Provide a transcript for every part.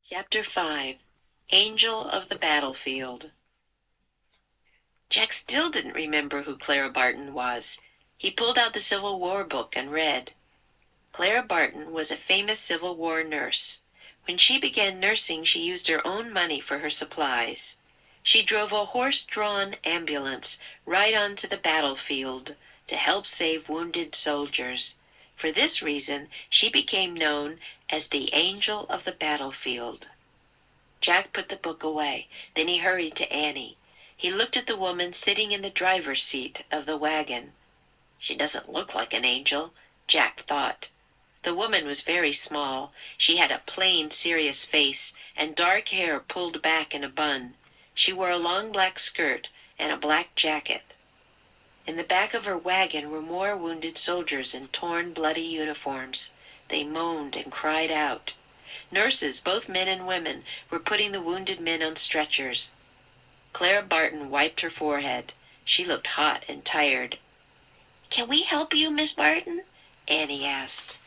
Chapter 5 Angel of the Battlefield. Jack still didn't remember who Clara Barton was. He pulled out the Civil War book and read. Clara Barton was a famous Civil War nurse. When she began nursing, she used her own money for her supplies. She drove a horse-drawn ambulance right onto the battlefield to help save wounded soldiers. For this reason, she became known as the Angel of the Battlefield. Jack put the book away. Then he hurried to Annie. He looked at the woman sitting in the driver's seat of the wagon. She doesn't look like an angel, Jack thought. The woman was very small. She had a plain, serious face and dark hair pulled back in a bun. She wore a long black skirt and a black jacket. In the back of her wagon were more wounded soldiers in torn, bloody uniforms. They moaned and cried out. Nurses, both men and women, were putting the wounded men on stretchers. Clara Barton wiped her forehead. She looked hot and tired. "Can we help you, Miss Barton?" Annie asked.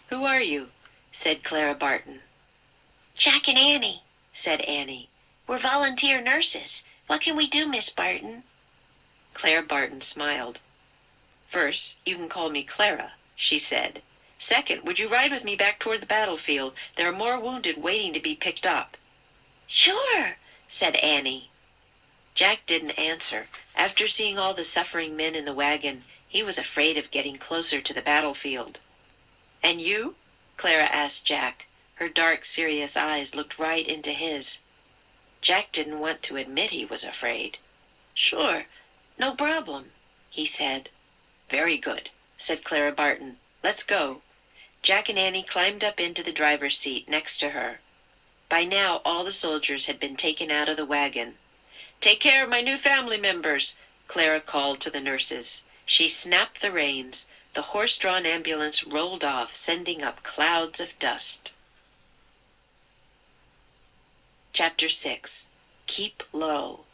"Who are you?" said Clara Barton. "Jack and Annie," said Annie. "We're volunteer nurses. What can we do, Miss Barton?" Clara Barton smiled. "First, you can call me Clara," she said. "Second, would you ride with me back toward the battlefield? There are more wounded waiting to be picked up." "Sure," said Annie. Jack didn't answer. After seeing all the suffering men in the wagon, he was afraid of getting closer to the battlefield. "And you?" Clara asked Jack. Her dark, serious eyes looked right into his. Jack didn't want to admit he was afraid. "Sure, no problem," he said. "Very good," said Clara Barton. "Let's go." Jack and Annie climbed up into the driver's seat next to her. By now, all the soldiers had been taken out of the wagon. "Take care of my new family members," Clara called to the nurses. She snapped the reins. The horse-drawn ambulance rolled off, sending up clouds of dust. Chapter 6 Keep Low.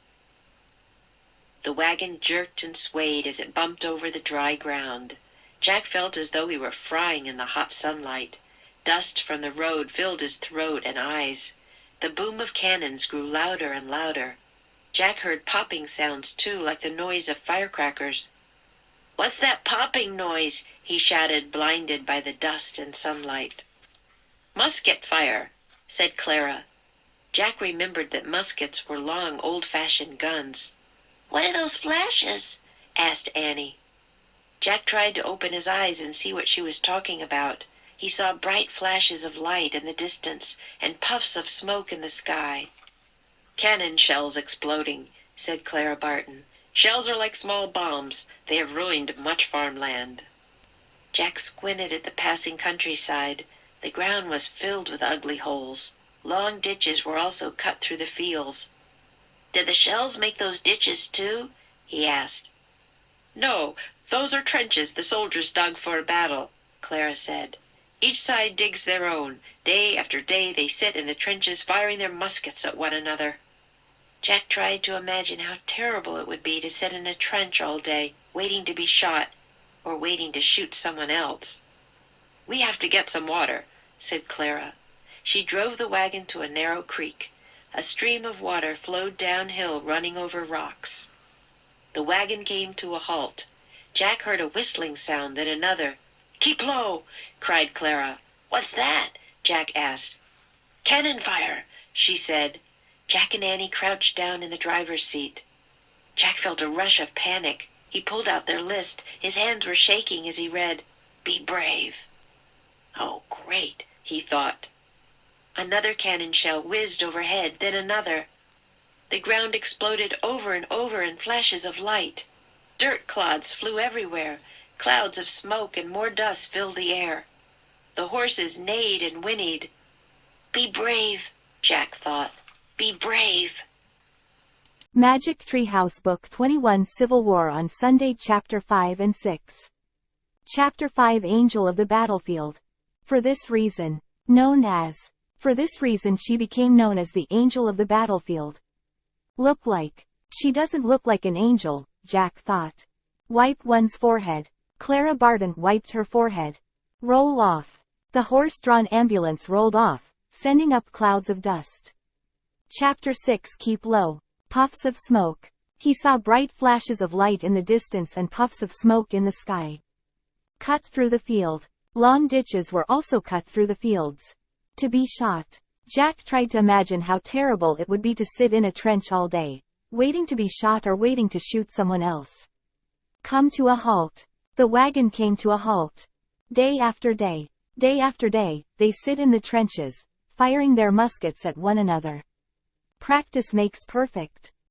The wagon jerked and swayed as it bumped over the dry ground. Jack felt as though he were frying in the hot sunlight. Dust from the road filled his throat and eyes. The boom of cannons grew louder and louder. Jack heard popping sounds, too, like the noise of firecrackers. "What's that popping noise?" he shouted, blinded by the dust and sunlight. "Musket fire," said Clara. Jack remembered that muskets were long, old-fashioned guns. "What are those flashes?" asked Annie. Jack tried to open his eyes and see what she was talking about. He saw bright flashes of light in the distance and puffs of smoke in the sky. "Cannon shells exploding," said Clara Barton. "Shells are like small bombs. They have ruined much farmland." Jack squinted at the passing countryside. The ground was filled with ugly holes. Long ditches were also cut through the fields. "Did the shells make those ditches too?" he asked. "No, those are trenches the soldiers dug for a battle," Clara said. "Each side digs their own. Day after day they sit in the trenches firing their muskets at one another." Jack tried to imagine how terrible it would be to sit in a trench all day, waiting to be shot, or waiting to shoot someone else. "We have to get some water," said Clara. She drove the wagon to a narrow creek. A stream of water flowed downhill, running over rocks. The wagon came to a halt. Jack heard a whistling sound, then another. "Keep low!" cried Clara. "What's that?" Jack asked. "Cannon fire," she said. Jack and Annie crouched down in the driver's seat. Jack felt a rush of panic. He pulled out their list. His hands were shaking as he read, "Be brave." "Oh, great," he thought. Another cannon shell whizzed overhead, then another. The ground exploded over and over in flashes of light. Dirt clods flew everywhere. Clouds of smoke and more dust filled the air. The horses neighed and whinnied. "Be brave," Jack thought. "Be brave." ㅅ매직트리하우스 Book 21 Civil War on Sunday Chapter 5 and 6. Chapter 5 Angel of the Battlefield. For this reason she became known as the Angel of the Battlefield. She doesn't look like an angel, Jack thought. Wipe one's forehead. Clara Barton wiped her forehead. Roll off. The horse-drawn ambulance rolled off, sending up clouds of dust. Chapter 6. Keep low. Puffs of smoke. He saw bright flashes of light in the distance and puffs of smoke in the sky. Cut through the field. Long ditches were also cut through the fields. To be shot. Jack tried to imagine how terrible it would be to sit in a trench all day, waiting to be shot or waiting to shoot someone else. Come to a halt. The wagon came to a halt. Day after day, they sit in the trenches, firing their muskets at one another. Practice makes perfect.